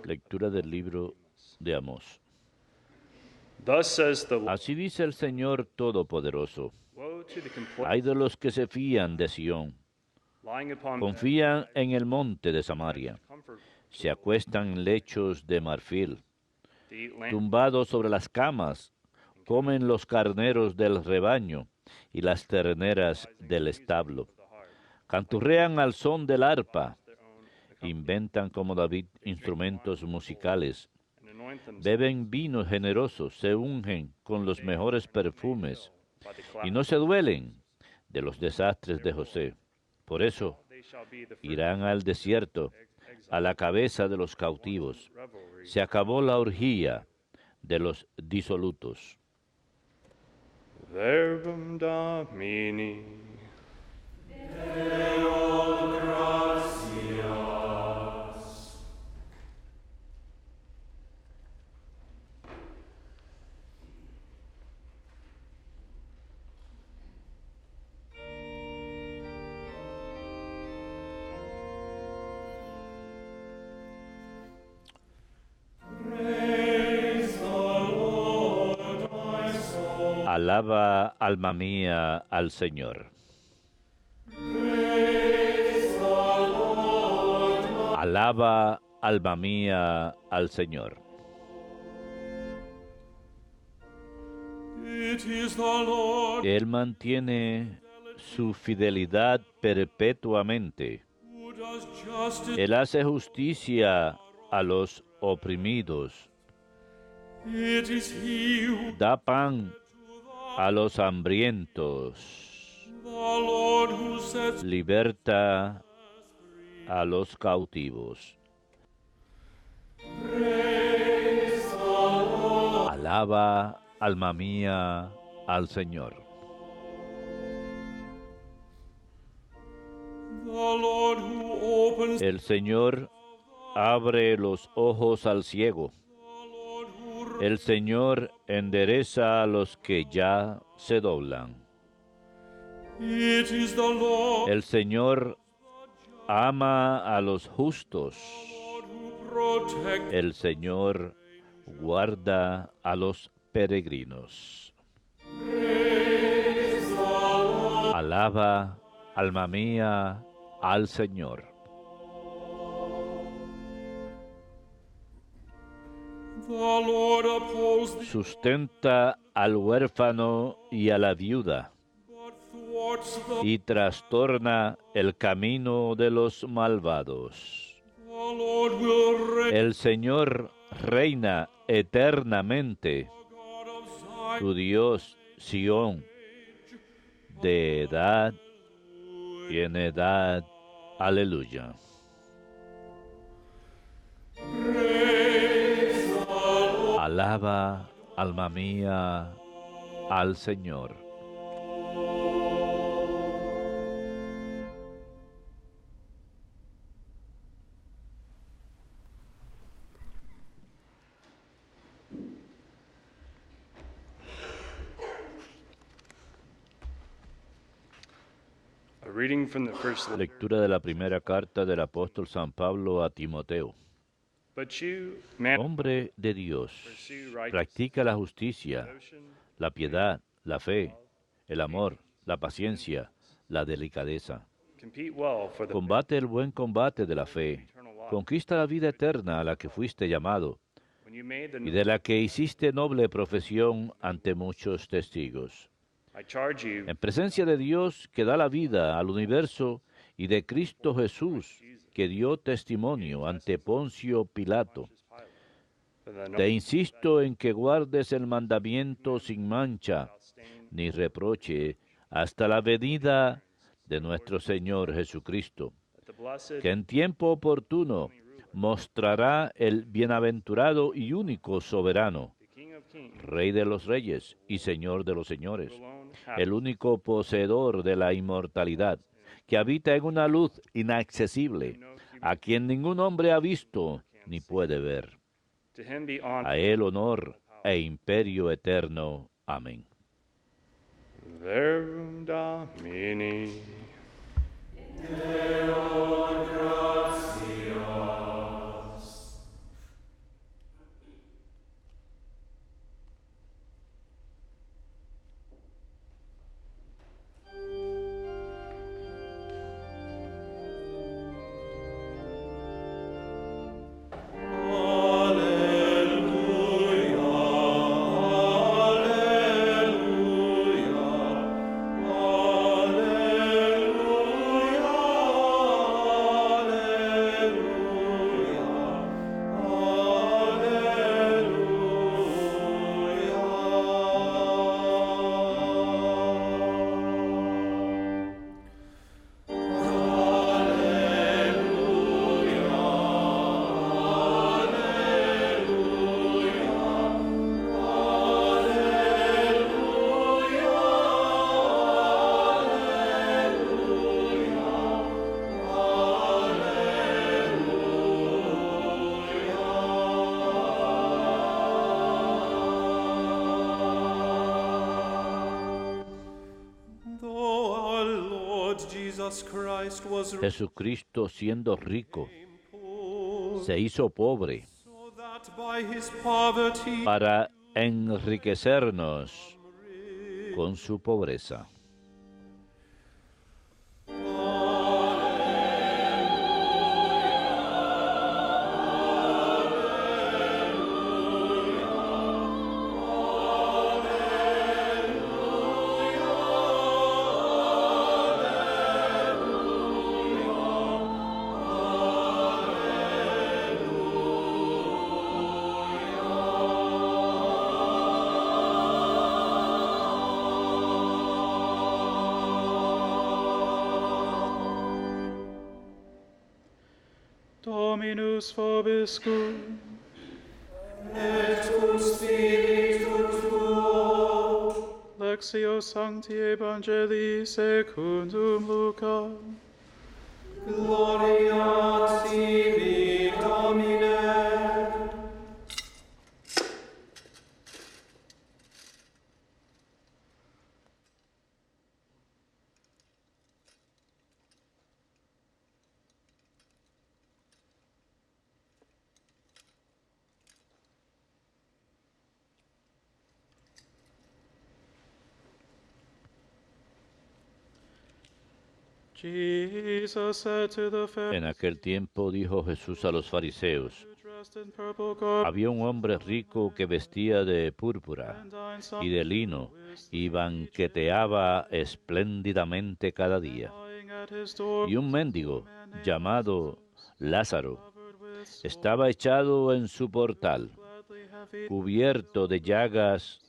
Lectura del libro de Amós. Thus says the Lord, Así dice el Señor Todopoderoso. woe to the Hay complacent de los que se fían de Sión, lying upon confían en el monte de Samaria, beds, comfort se acuestan en lechos de marfil, to eat lamb, tumbados sobre las camas, comen los carneros del rebaño y las terneras del establo. the heart, Canturrean al son del arpa, their own inventan como David instrumentos musicales, and anoint themselves beben vinos generosos, se ungen con los mejores perfumes by the y cloud. no se duelen de los desastres de José. Por eso They shall be the first irán al desierto, a la cabeza de los cautivos. revelry. Se acabó la orgía de los disolutos. Verbum Domini. Alaba, alma mía, al Señor. Alaba, alma mía, al Señor. It is the Lord Él mantiene su fidelidad perpetuamente. who does justice. Él hace justicia a los oprimidos. It is he who Da pan a los hambrientos. the Lord who sets Liberta a los cautivos. Alaba, alma mía, al Señor. the Lord who opens El Señor abre los ojos al ciego. the Lord who El Señor endereza a los que ya se doblan. it is the Lord El Señor ama a los justos. who protects. El Señor guarda a los peregrinos. Alaba, alma mía, al Señor. The Lord upholds the Sustenta al huérfano y a la viuda, but thwarts the y trastorna el camino de los malvados. Lord will reign. El Señor reina eternamente, God of Zion, tu Dios, Sión, de edad y en edad. Aleluya. Alaba, alma mía, al Señor. A reading from the first letter. Lectura de la primera carta del apóstol San Pablo a Timoteo. But you, man, Hombre de Dios, pursue righteousness, practica la justicia, devotion, la piedad, la fe, el amor, la paciencia, la delicadeza. compete well for the Combate el buen combate de la fe. Conquista la vida eterna a la que fuiste llamado when you made the y de la que hiciste noble profesión ante muchos testigos. I charge you En presencia de Dios que da la vida al universo y de Cristo Jesús que dio testimonio ante Poncio Pilato. for the Te insisto en que guardes el mandamiento sin mancha ni reproche hasta la venida de nuestro Señor Jesucristo, that the blessed que en tiempo oportuno mostrará el bienaventurado y único soberano, King of Kings Rey de los reyes y Señor de los señores, alone hath el único poseedor de la inmortalidad, que habita en una luz inaccesible, a quien ningún hombre ha visto ni puede ver. to him be honor. A él honor e imperio eterno. Amén. Verbum Domini. Jesus Christ was Jesucristo, siendo rico, poor, se hizo pobre so that by his poverty para enriquecernos con su pobreza. Dominus vobiscum. et cum spiritu tuo. Lectio Sancti Evangelii secundum Luca. Gloria a tibi, Domine. Jesus said to the En Pharisees, aquel tiempo dijo Jesús a los fariseos, dressed in purple garb, había un hombre rico que vestía de púrpura and dined y de lino y banqueteaba espléndidamente cada día. lying at his door, Y un mendigo llamado Lázaro covered with sores, estaba echado en su portal, gladly have eaten cubierto de llagas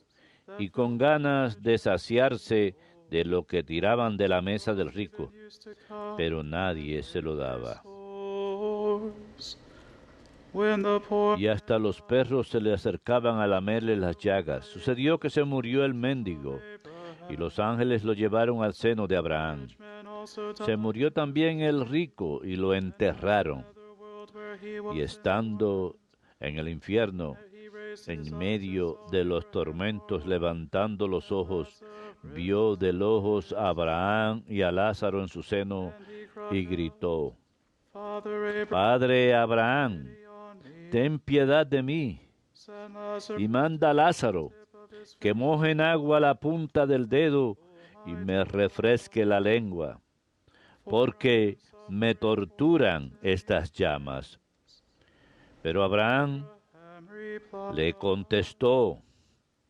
y con ganas de saciarse de lo que tiraban de la mesa del rico, used to come pero nadie se lo daba. sores. When the poor Y hasta los perros se le acercaban a lamerle las llagas. Sucedió que se murió el mendigo, y los ángeles lo llevaron al seno de Abraham. man also died Se murió también el rico, y lo enterraron. in the world where he was, Y estando en el infierno, he raised his en medio de los tormentos, levantando los ojos, vio de lejos a Abraham y a Lázaro en su seno, y gritó, Father Abraham, Padre Abraham, on me, ten piedad de mí, send Lazarus y manda a Lázaro of his que moje en agua la punta del dedo y me refresque la lengua, porque me torturan estas llamas. Pero Abraham Abraham replied, le contestó,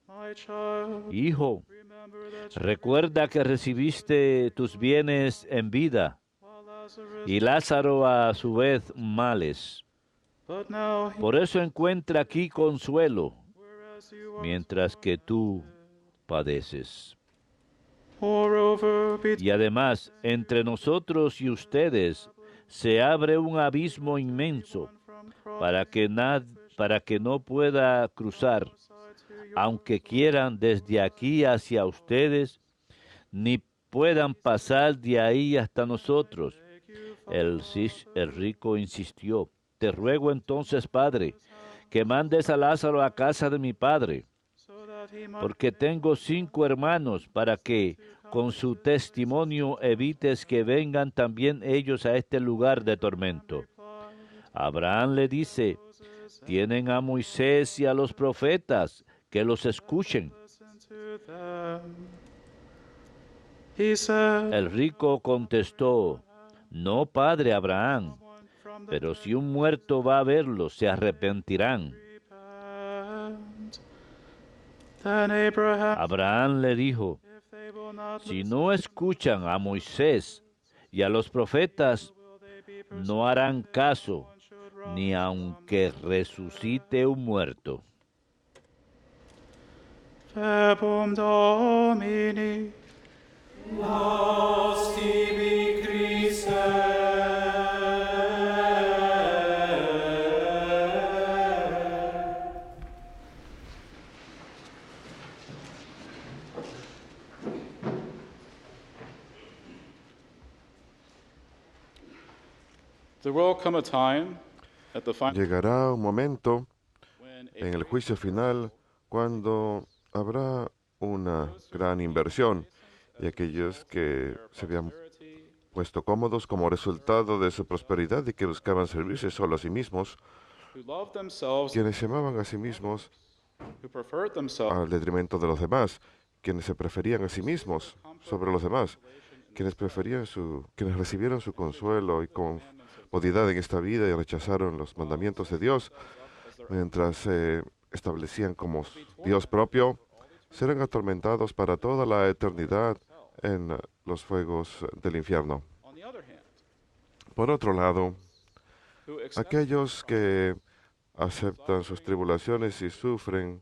My child, Hijo, remember that recuerda que recibiste tus bienes en vida, while Lazarus, y Lázaro a su vez males. but now he, Por eso encuentra aquí consuelo, whereas you are, mientras que tú padeces. moreover, Y además, entre nosotros y ustedes se abre un abismo inmenso from cross para que no pueda cruzar, aunque quieran desde aquí hacia ustedes, ni puedan pasar de ahí hasta nosotros. El rico insistió, te ruego entonces, Padre, que mandes a Lázaro a casa de mi padre, so that he might porque tengo 5 hermanos, para que con su testimonio evites que vengan también ellos a este lugar de tormento. Abraham le dice, tienen a Moisés y a los profetas, que los escuchen. listen to them. He said, El rico contestó, no, padre Abraham, from the pero si un muerto va a verlos, se arrepentirán. repent. Then Abraham, Abraham le dijo, if they will not si no escuchan a Moisés y a los profetas, will they be no harán caso, should rise. ni aunque resucite un muerto. Verbum Domini. Laus tibi, Christe. There will come a time at the final Llegará un momento when en el juicio final cuando habrá una gran inversión y aquellos que se vean puesto cómodos como resultado de su prosperidad y que buscaban servirse solo a sí mismos, who loved themselves, quienes se amaban a sí mismos who preferred themselves, al detrimento de los demás, quienes se preferían a sí mismos sobre los demás, quienes recibieron su consuelo y comodidad en esta vida y rechazaron los mandamientos de Dios, mientras se establecían como Dios propio, serán atormentados para toda la eternidad en los fuegos del infierno. on the other hand, Por otro lado, who accept aquellos que aceptan sus tribulaciones y sufren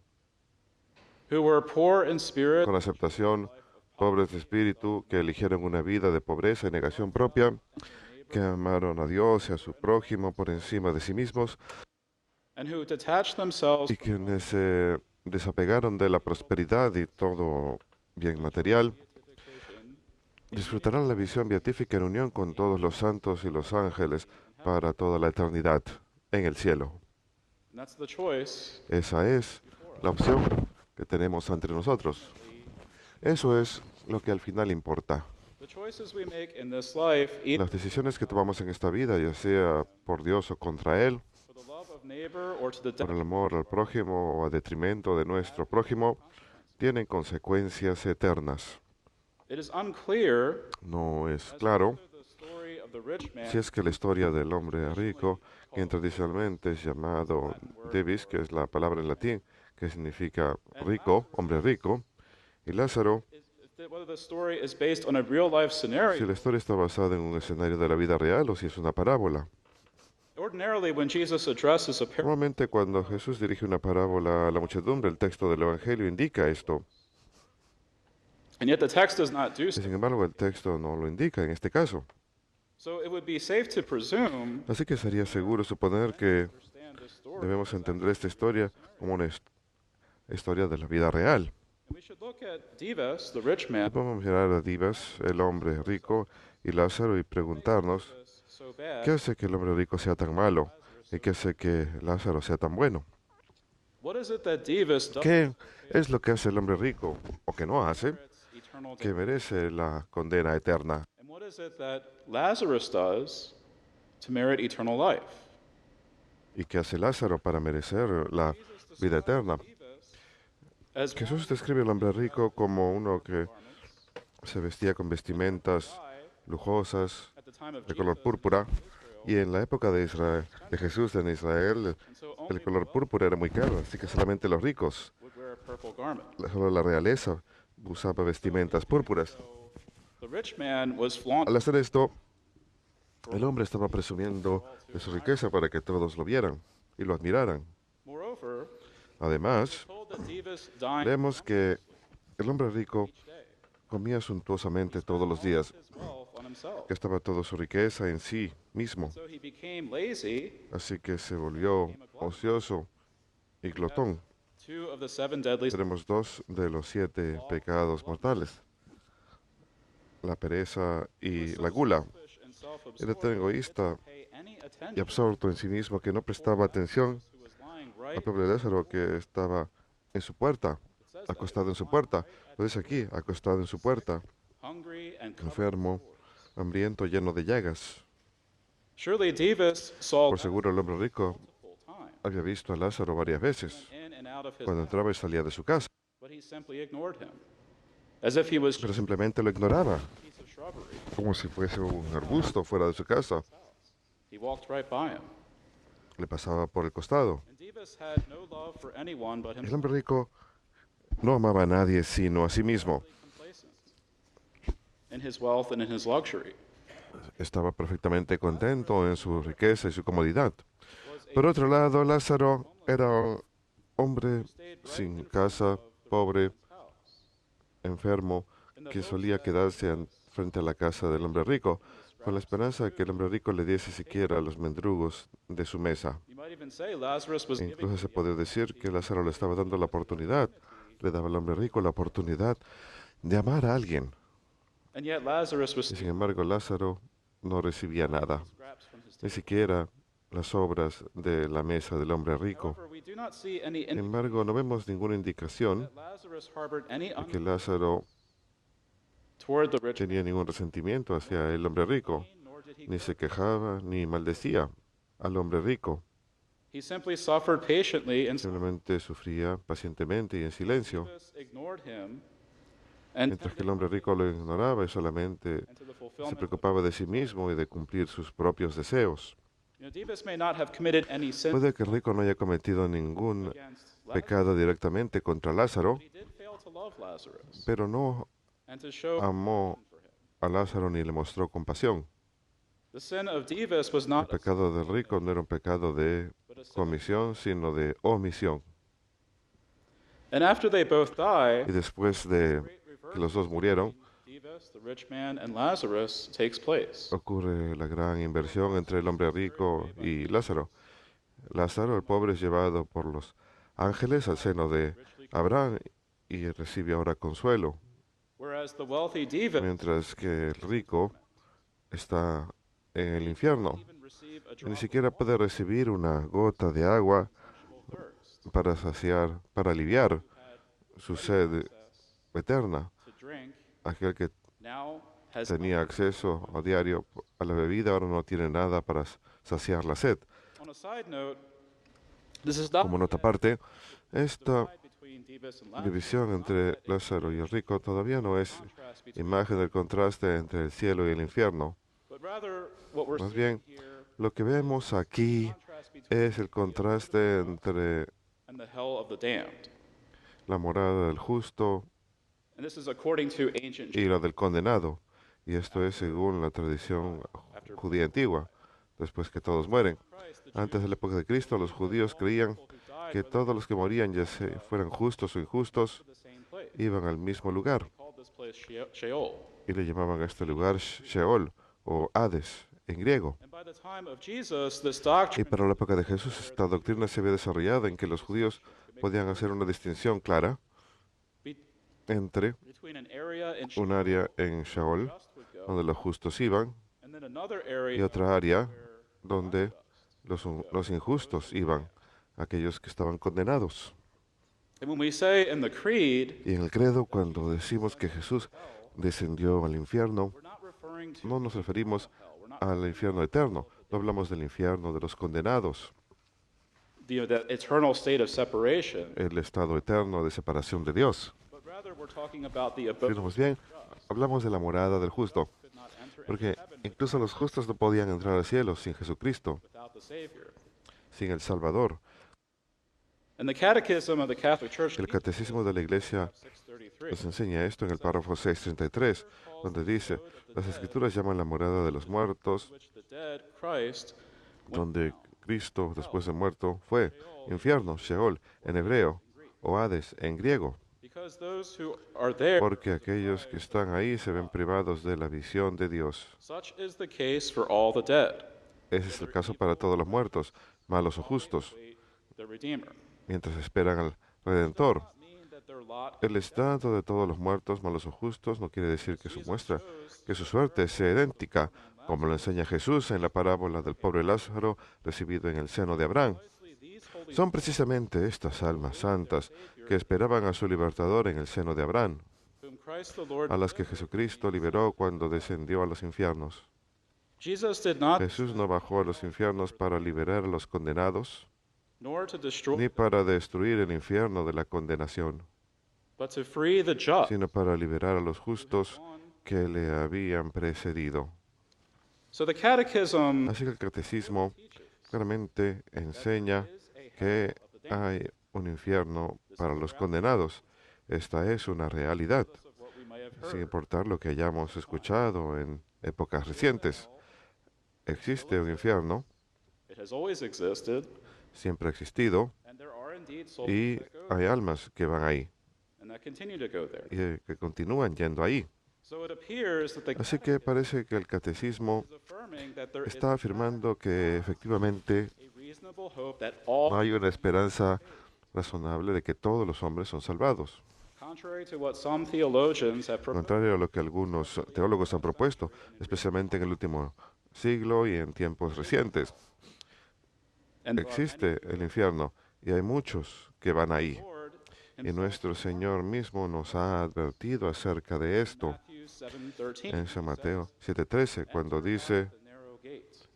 who were poor in spirit, con aceptación, pobres de espíritu, que eligieron una vida de pobreza y negación propia, que amaron a Dios y a su prójimo por encima de sí mismos, and who detached themselves y quienes se desapegaron de la prosperidad y todo bien material, disfrutarán la visión beatífica en unión con todos los santos y los ángeles para toda la eternidad en el cielo. and that's the choice. Esa es la opción que tenemos entre nosotros. Eso es lo que al final importa. The choices we make in this life, either Las decisiones que tomamos en esta vida, ya sea por Dios o contra Él, for the love of neighbor or to the por el amor al prójimo o a detrimento de nuestro prójimo, tienen consecuencias eternas. it is unclear No es claro whether the story of the rich man si es que la historia del hombre rico, quien tradicionalmente es llamado Divis, que es la palabra en latín que significa rico, hombre rico, y Lázaro, whether the story is based on a real life si scenario. la historia está basada en un escenario de la vida real o si es una parábola. Ordinarily, when Jesus addresses a parable, Normalmente cuando Jesús dirige una parábola a la muchedumbre, el texto del Evangelio indica esto. and yet the text does not do Y so. sin embargo, el texto no lo indica en este caso. So it would be safe to presume Así que sería seguro suponer que understand this story. debemos entender esta historia como una historia de la vida real. And we should look at Divas, the rich man, Vamos a mirar a Divas, el hombre rico, y Lázaro y preguntarnos, so bad. ¿qué hace que el hombre rico sea tan malo? ¿Y qué hace que Lázaro sea tan bueno? What is it that Divas does ¿Qué es lo que hace el hombre rico o que no hace merits eternal que death? merece la condena eterna? And what is it that Lazarus does to merit eternal life? ¿Y qué hace Lázaro para merecer la vida eterna? As Jesús describe al hombre rico como uno que se vestía con vestimentas lujosas at the time of de color Jesus, púrpura, y en la época de Israel, de Jesús en Israel, and so el only color púrpura era muy caro, así que solamente los ricos, would wear a purple garment. solo la realeza, usaba vestimentas púrpuras. The rich man was Al flaunting hacer esto, el hombre estaba presumiendo de su riqueza para que todos lo vieran y lo admiraran. Moreover, Además, told that Divas dined vemos que el hombre rico each day, comía suntuosamente todos los días, his wealth on himself. gastaba toda su riqueza en sí mismo, So he became lazy. así que se volvió ocioso y glotón. 2 of the 7 deadly sins. Tenemos 2 de los 7 pecados mortales, la pereza y la gula. Selfish and self-absorbed, Era tan egoísta pay any y attention absorto en sí mismo que no prestaba atención who was lying al right. pobre Lázaro que estaba en su puerta, acostado en su puerta. Lo dice aquí, acostado en su puerta, Hungry and covered. enfermo, hambriento, lleno de llagas. Surely Divas saw Por seguro el hombre rico multiple times había visto a Lázaro varias veces in and out of his cuando house, entraba y salía de su casa, but he simply ignored him, as if he was pero just simplemente lo ignoraba, a piece of shrubbery. como si fuese un arbusto fuera de su casa. He walked right by him. Le pasaba por el costado. And Divas had no love for anyone but El himself. hombre rico no amaba a nadie sino a sí mismo. Complacent in his wealth and in his luxury. Estaba perfectamente contento en su riqueza y su comodidad. Por otro lado, Lázaro era un hombre sin casa, pobre, enfermo, que solía quedarse frente a la casa del hombre rico, con la esperanza de que el hombre rico le diese siquiera los mendrugos de su mesa. You might even say Lazarus was E giving incluso se puede decir que Lázaro le estaba dando la oportunidad, le daba al hombre rico la oportunidad de amar a alguien. and yet Lazarus was Y sin embargo, Lázaro no recibía nada, scraps from his ni table. siquiera las obras de la mesa del hombre rico. However, we do not see any Sin embargo, no vemos ninguna indicación that Lazarus harbored any de que Lázaro toward the rich tenía ningún resentimiento hacia el hombre rico, nor did he ni se quejaba ni maldecía al hombre rico. He simply suffered patiently and Simplemente sufría pacientemente y en silencio, Jesus ignored him and mientras que el hombre rico lo ignoraba y solamente to the se fulfillment. preocupaba de sí mismo y de cumplir sus propios deseos. Dives may not have committed any sin Puede que el rico no haya cometido ningún against Lazarus, pecado directamente contra Lázaro, but he did fail to love Lazarus pero no and to show amó for him. a Lázaro ni le mostró compasión. The sin of Dives was El not a pecado del rico no era un pecado de but a sin. comisión, sino de omisión. And after they both die, Y después de great que reversal los dos murieron, between Dives, the rich man, and Lazarus takes place. ocurre la gran inversión entre el hombre rico y Lázaro. Lázaro, el pobre, es llevado por los ángeles al seno de Abraham y recibe ahora consuelo, Whereas the wealthy Dives mientras que el rico está en el infierno even receive a y drop ni of siquiera puede recibir una gota de agua thirst para saciar, para aliviar su sed eterna. to drink, Aquel que now has tenía acceso a diario a la bebida ahora no tiene nada para saciar la sed. On a side note, this is not Como nota aparte, esta divide between Dives and Lazarus, división entre Lázaro y el rico todavía no es contrast between, imagen del contraste entre el cielo y el infierno. but rather what we're Más seeing bien, here, lo que vemos aquí contrast between es el contraste entre and the hell of the damned. la morada del justo And this is according to ancient y la del condenado. Y esto es según la tradición judía antigua, después que todos mueren. Christ, the Antes de la época de Cristo, los judíos creían people who died que went todos los que morían, ya fueran justos o injustos, to the same place. iban al mismo lugar They called this place Sheol. y le llamaban a este lugar Sheol o Hades en griego. And by the time of Jesus, this Y doctrine para la época de Jesús, esta doctrina se había desarrollado en que los judíos podían hacer una distinción clara be- entre between an area in un área en Sheol, just would go, donde los justos iban, and then another y area otra área where donde los injustos iban, aquellos que estaban condenados. And when we say in the creed, Y en el credo, cuando decimos que Jesús descendió al infierno, we're not referring to no nos referimos hell. We're not al infierno eterno, no hablamos del infierno de los condenados, the eternal state of separation, el estado eterno de separación de Dios. but rather we're talking about the abode Fijamos bien, hablamos de la morada del justo, could not enter porque incluso los justos no podían entrar al cielo sin Jesucristo, without the Savior. sin el Salvador. And the Catechism of the Catholic Church, El catecismo de la Iglesia 633, nos enseña esto en el párrafo 633, donde dice, las escrituras llaman la morada de los muertos, which the dead Christ donde Cristo, después de muerto, fue infierno, Sheol, en hebreo, o Hades, en griego, because those who are there, porque aquellos que están ahí se ven privados de la visión de Dios. such is the case for all the dead. Ese es el caso para todos los muertos, malos o justos, Wait the Redeemer. mientras esperan al Redentor. Does not mean that their lot El estado de todos los muertos, malos o justos, no quiere decir que su suerte sea idéntica, como lo enseña Jesús en la parábola del pobre Lázaro recibido en el seno de Abraham. these holy Son precisamente estas almas santas que esperaban a su libertador en el seno de Abraham, whom Christ the Lord a las que Jesucristo liberó cuando descendió a los infiernos. Jesus did not Jesús no bajó a los infiernos para liberar a los condenados, nor to destroy, ni para destruir el infierno de la condenación, but to free the just. sino para liberar a los justos que le habían precedido. So the Catechism Así que el catecismo claramente enseña que hay un infierno para los condenados. Esta es una realidad, of what we may have sin heard. importar lo que hayamos escuchado en épocas recientes. Existe un infierno, It has always existed, siempre ha existido, and there are indeed souls y that go hay almas que van ahí and that continue to go there. y que continúan yendo ahí. So it appears that the Así que parece que el catecismo is affirming that there is está afirmando que efectivamente a reasonable hope that all, hay una esperanza razonable de que todos los hombres son salvados. contrary to what some theologians have proposed, Contrario a lo que algunos teólogos han propuesto, especialmente en el último siglo y en tiempos recientes. and there are Existe el infierno y hay muchos que van ahí. Lord Y nuestro Señor mismo nos ha advertido acerca de esto. Matthew en San Mateo 7:13, cuando dice,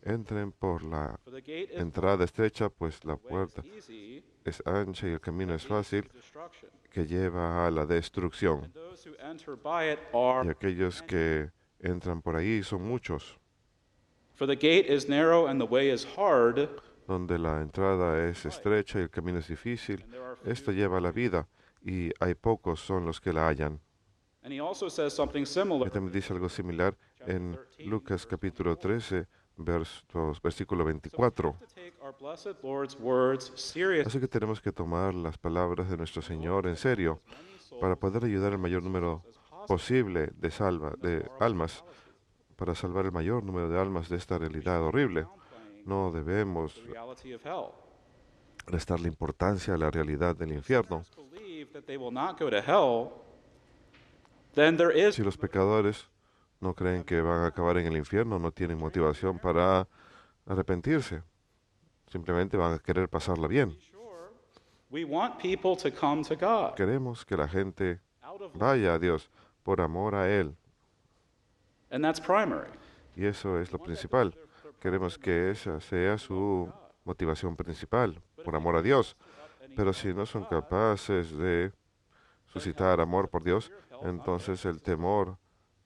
entren por la entrada estrecha, pues la puerta es ancha y el camino es fácil, que lleva a la destrucción. Y aquellos que entran por ahí son muchos, For the gate is narrow and the way is hard, donde la entrada es estrecha y el camino es difícil. Esto lleva a la vida y hay pocos son los que la hallan. and he also says something Y similar. también dice algo similar en Lucas capítulo 13, versículo 24. To take our blessed Lord's words seriously. Así que tenemos que tomar las palabras de nuestro Señor en serio para poder ayudar al mayor número posible de almas, para salvar el mayor número de almas de esta realidad horrible. No debemos The reality of hell. restarle importancia a la realidad del infierno. Believe that they will not go to hell, then there is Si los pecadores no creen que van a acabar en el infierno, no tienen motivación para arrepentirse. Simplemente van a querer pasarla bien. sure. We want people to come to God Queremos que la gente out of love, vaya a Dios por amor a Él. and that's primary. Y eso es lo principal. Queremos que esa sea su motivación principal, por amor a Dios. Pero si no son capaces de suscitar amor por Dios, entonces el temor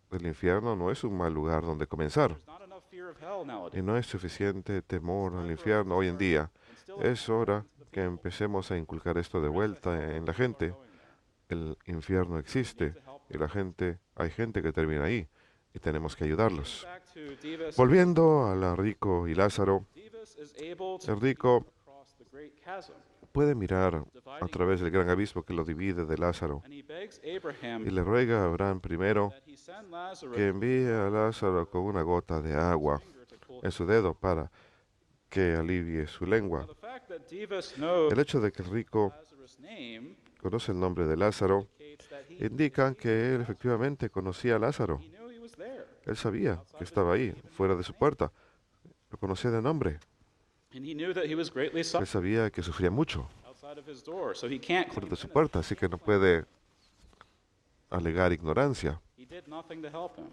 del infierno no es un mal lugar donde comenzar. There's not enough fear of hell nowadays. Y no es suficiente temor al infierno hoy en día. Es hora que empecemos a inculcar esto de vuelta en la gente. El infierno existe y hay gente que termina ahí y tenemos que ayudarlos. Back to Dives. Volviendo a la rico y Lázaro, Dives is able to el rico cross the great chasm, puede mirar a través del gran abismo que lo divide de Lázaro and he begs Abraham y le ruega a Abraham primero that he send Lazarus que envíe a Lázaro con una gota de agua finger to cool en su dedo para que alivie su lengua. The fact that Dives knows El hecho de que el rico Lazarus' name conoce el nombre de Lázaro indicates that he indica que él efectivamente conocía a Lázaro. knew he was there, Él sabía que estaba ahí, fuera de su puerta. Lo conocía de nombre. and he knew that he was greatly Él suffering sabía que sufría mucho outside of his door, so he can't fuera claim de su innocence. puerta, así que no puede alegar ignorancia. He did nothing to help him.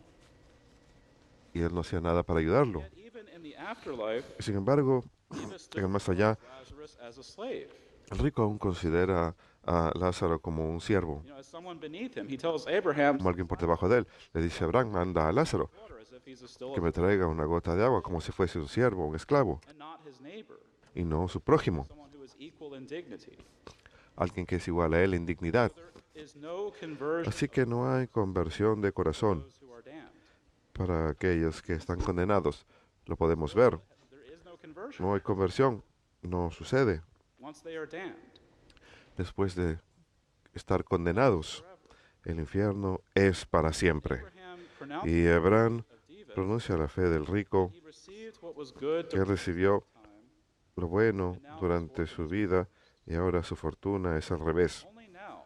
Y él no hacía nada para ayudarlo. Yet even in the afterlife, Sin embargo, Dives en el still más allá, Lazarus as a slave. el rico aún considera a Lázaro como un siervo, You know, as someone beneath him, he tells Abraham, como alguien por debajo de él. Le dice a Abraham, manda a Lázaro water as if he's still que me traiga una gota de agua como si fuese un siervo, un esclavo, and not his neighbor, y no su prójimo, someone who is equal in dignity. alguien que es igual a él en dignidad. There is no conversion Así que no hay conversión de of corazón those who are damned. para aquellos que están condenados. Lo podemos ver. There is no conversion No hay conversión. No sucede. once they are damned. Después de estar condenados, el infierno es para siempre. Abraham pronounced Y Abraham of Dives, pronuncia la fe del rico, he received what was good que recibió time, lo bueno durante su vida y ahora su fortuna es al revés. only now.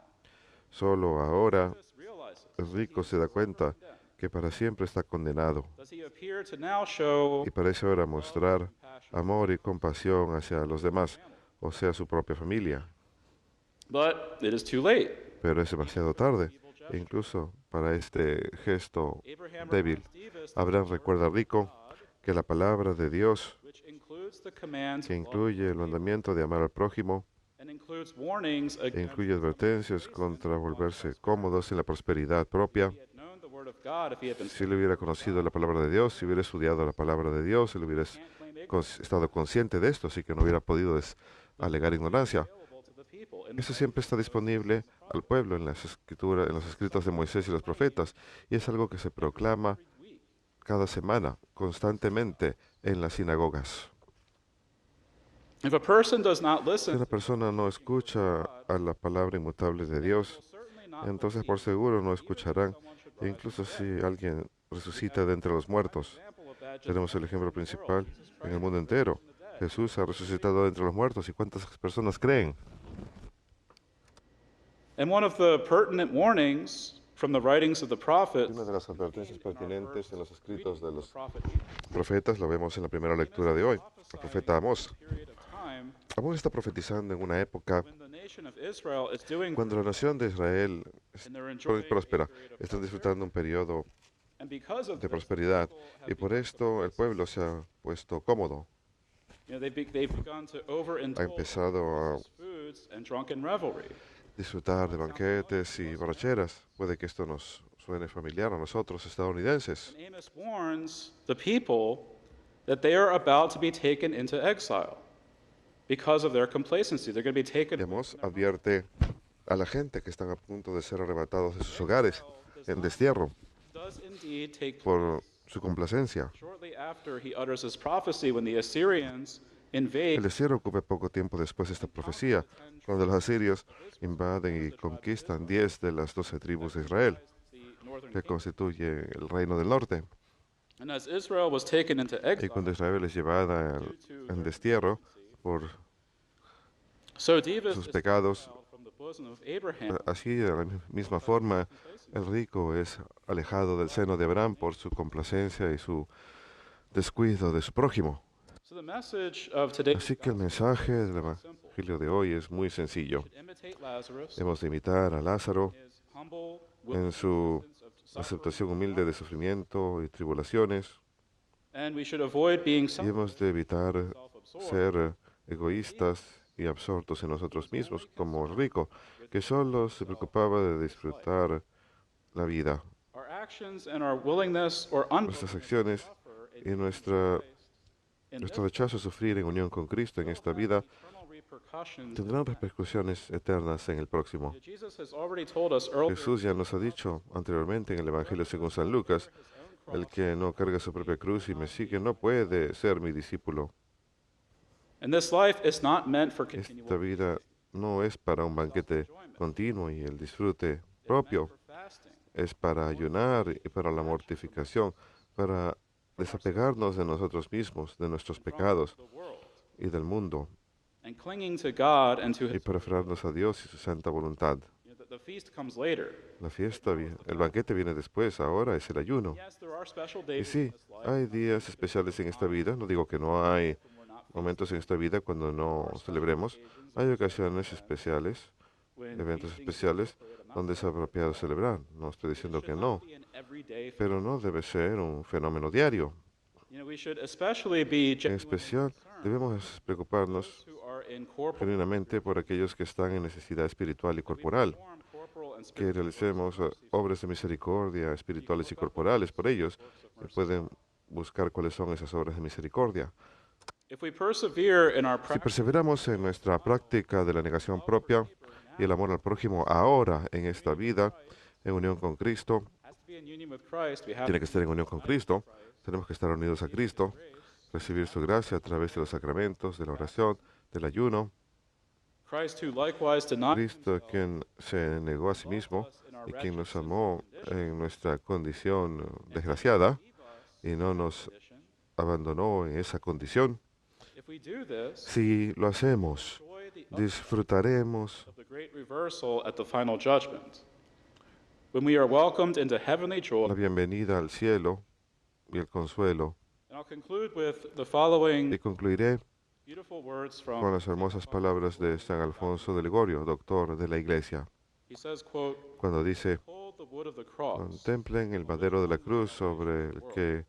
Solo ahora Dives realizes el rico se da cuenta que para siempre está condenado does he appear to now show y parece ahora mostrar amor y compasión hacia los demás, o sea, su propia familia. but it is too late. Pero es demasiado tarde, e incluso para este gesto Abraham débil. reminds Dives Abraham recuerda al rico que la palabra de Dios, which includes the command que to love incluye el mandamiento de amar al prójimo, and includes warnings e against incluye advertencias contra volverse cómodos en la prosperidad propia. he had known the word of God if he had been Si él hubiera conocido la palabra de Dios, si hubiera estudiado la palabra de Dios, él hubiera can't claim ignorance estado consciente de esto, así que no hubiera podido alegar ignorancia. available to the people. And Eso siempre está disponible al pueblo en las escrituras, en los escritos de Moisés y los profetas, y es algo que se proclama cada semana, constantemente en las sinagogas. if a person does not Si listen, una persona no escucha a la palabra inmutable de Dios, certainly not entonces por seguro no escucharán, e incluso si alguien resucita de entre los muertos. example of that just Tenemos el ejemplo principal en el mundo entero. Jesús ha resucitado de entre los muertos, ¿y cuántas personas creen? and one of the pertinent warnings from the writings of the prophets Una de las advertencias pertinentes en los escritos de los prophet profetas lo vemos en la primera lectura de hoy, el profeta Amós. period of time aún está profetizando en una época when the nation of Israel is doing cuando la nación de Israel and they're enjoying próspera, a period of están prosperity. disfrutando un periodo And because of de this, prosperidad. people have Y por become esto el pueblo se ha puesto cómodo, You know, they've begun to ha overindulge empezado a in foods and drunken revelry. disfrutar de banquetes y borracheras. Puede que esto nos suene familiar a nosotros, estadounidenses. And Amos warns the people that they are about to be taken into exile because of their complacency. They're going to be taken. Amos advierte a la gente que están a punto de ser arrebatados de sus hogares en destierro Does indeed take por su complacencia. shortly after he utters his prophecy when the Assyrians invade El destierro ocupa poco tiempo después de esta profecía, cuando los asirios invaden y conquistan 10 de las 12 tribus de Israel, the northern que kingdom. constituye el reino del norte. And as Israel was taken into Y exile, cuando Israel es llevada en destierro por so David sus is pecados, exiled from the bosom of Abraham. así de la misma forma, el rico es alejado del seno de Abraham por su complacencia y su descuido de su prójimo. So the message of today's Así que el mensaje del Evangelio de hoy es muy sencillo. imitate Lazarus Hemos de imitar a Lázaro is humble en su acceptance of suffering, aceptación humilde de sufrimiento y tribulaciones, and we should avoid being y hemos de evitar self-absorbed. ser egoístas y absortos en nosotros mismos, como el rico, que solo se preocupaba de disfrutar la vida. Our actions and our willingness or Nuestras acciones y nuestro in rechazo a sufrir en unión con Cristo en esta vida eternal repercussions. tendrán repercusiones eternas en el próximo. Jesus has already told us earlier Jesús ya nos ha dicho anteriormente en el Evangelio según San Lucas, el que no carga su propia cruz y me sigue no puede ser mi discípulo. and this life is not meant for Esta continual vida no es para un banquete continuo y el disfrute propio, for fasting. es para ayunar y para la mortificación, para desapegarnos de nosotros mismos, de nuestros pecados The world y del mundo, and clinging to God and to y his para aferrarnos a Dios y su santa voluntad. the feast comes later. La fiesta, el banquete viene después, ahora es el ayuno. Yes, there are special Y days in sí, this life hay días especiales en esta vida, no digo que no hay when we're not momentos en esta vida cuando no celebremos, hay ocasiones especiales, when eventos feasting is especiales appropriate. I'm not donde es apropiado celebrar. No estoy diciendo que no, be an everyday thing. pero no debe ser un fenómeno diario. You know, we should especially be En genuinely especial, concerned debemos preocuparnos who are in corporal genuinamente por aquellos que están en necesidad espiritual y corporal, form, corporal and que spiritual realicemos obras de misericordia espirituales y corporales por ellos, y pueden buscar cuáles son esas obras de misericordia. If we persevere in our Si practice perseveramos en nuestra práctica de la negación propia y el amor al prójimo ahora en esta vida, en unión con Cristo, has to be in union with Christ, we have tiene que estar en unión con Cristo, tenemos que estar unidos a Cristo, recibir su gracia a través de los sacramentos, de la oración, del ayuno. Christ who likewise did not Cristo quien se negó a sí mismo y quien nos amó en nuestra condición desgraciada y no nos abandonó en esa condición. if we do this, Si lo hacemos, enjoy the disfrutaremos of the great reversal at the final judgment. When we are welcomed into heavenly joy, la bienvenida al cielo y el consuelo. and I'll conclude with the following Y concluiré beautiful words con from, las hermosas palabras de San Alfonso de Ligorio, doctor de la Iglesia, he says, quote, cuando dice: "Hold the wood of the cross, contemplen el madero de la cruz sobre el que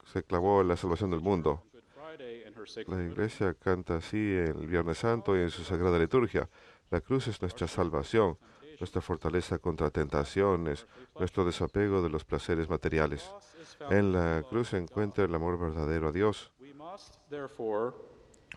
se clavó la salvación del mundo. Good Friday and her La sacred liturgy. Iglesia canta así el Viernes Santo y en su Sagrada Liturgia. La cruz es nuestra salvación, nuestra fortaleza contra tentaciones, nuestro desapego de los placeres materiales. Cross is found En la cruz se encuentra el amor verdadero a Dios. We must, therefore,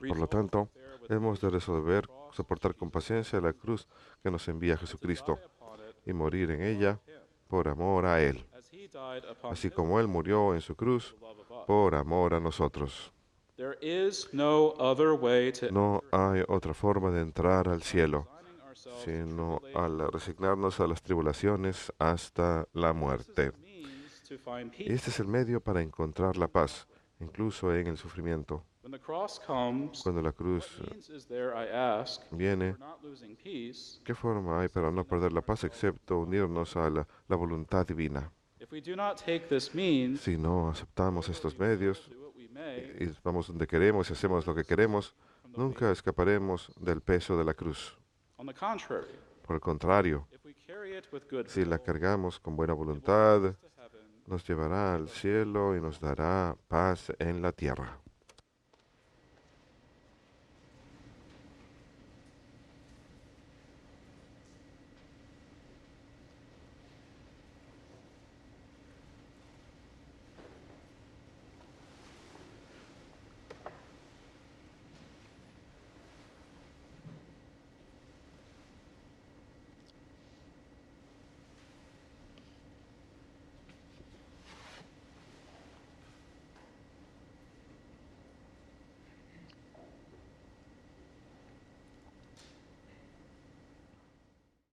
Por lo tanto, hemos de resolver soportar con paciencia la cruz que nos envía Jesucristo upon it y morir en ella por amor a Él, as he died upon así his como Él murió en su cruz love of us. por amor a nosotros. There is no other way to No hay otra forma de entrar al cielo, resigning ourselves sino al resignarnos a las tribulaciones hasta la muerte. means to find Y peace. este es el medio para encontrar la paz, incluso en el sufrimiento. When the cross comes, Cuando la cruz what means is there, I ask, viene, for not losing peace? ¿qué forma hay para no perder la paz excepto unirnos a la voluntad divina? If we do not take this means, Si no aceptamos estos medios do what we may, y vamos donde queremos y hacemos lo que queremos, from Nunca escaparemos del peso de la cruz. On the contrary, Por el contrario, if we carry it with good si la will, cargamos con buena voluntad, to heaven, nos llevará al cielo y nos dará paz en la tierra.